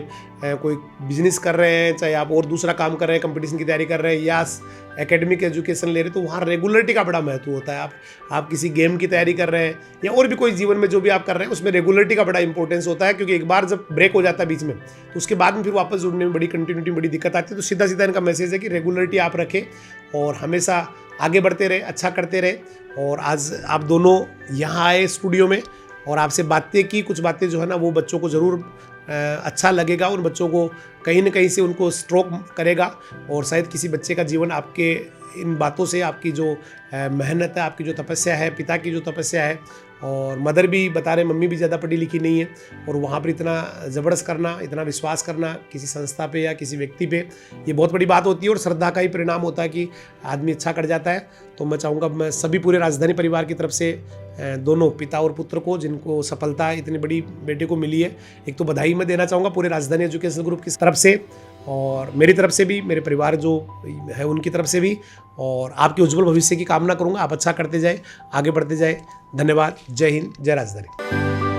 कोई बिजनेस कर रहे हैं, चाहे आप और दूसरा काम कर रहे हैं, कंपटीशन की तैयारी कर रहे हैं या एकेडमिक एजुकेशन ले रहे हैं, तो वहाँ रेगुलरिटी का बड़ा महत्व होता है। आप किसी गेम की तैयारी कर रहे हैं या और भी कोई जीवन में जो भी आप कर रहे हैं उसमें रेगुलरिटी का बड़ा इंपॉर्टेंस होता है। क्योंकि एक बार जब ब्रेक हो जाता है बीच में तो उसके बाद में फिर वापस जुड़ने में बड़ी कंटिन्यूटी बड़ी दिक्कत आती है। तो सीधा सीधा इनका मैसेज है कि रेगुलरिटी आप रखें और हमेशा आगे बढ़ते रहे, अच्छा करते रहे। और आज आप दोनों यहाँ आए स्टूडियो में और आपसे बातें की, कुछ बातें जो है ना वो बच्चों को ज़रूर अच्छा लगेगा, उन बच्चों को कहीं ना कहीं से उनको स्ट्रोक करेगा और शायद किसी बच्चे का जीवन आपके इन बातों से, आपकी जो मेहनत है, आपकी जो तपस्या है, पिता की जो तपस्या है, और मदर भी बता रहे मम्मी भी ज़्यादा पढ़ी लिखी नहीं है, और वहाँ पर इतना ज़बरदस्त करना, इतना विश्वास करना किसी संस्था पे या किसी व्यक्ति पे, ये बहुत बड़ी बात होती है और श्रद्धा का ही परिणाम होता है कि आदमी अच्छा कर जाता है। तो मैं चाहूँगा, मैं सभी पूरे राजधानी परिवार की तरफ से दोनों पिता और पुत्र को, जिनको सफलता इतनी बड़ी बेटे को मिली है, एक तो बधाई मैं देना चाहूँगा पूरे राजधानी एजुकेशन ग्रुप की तरफ से और मेरी तरफ से भी, मेरे परिवार जो है उनकी तरफ से भी, और आपके उज्जवल भविष्य की कामना करूँगा। आप अच्छा करते जाए, आगे बढ़ते जाए। धन्यवाद। जय हिंद, जय राजधानी।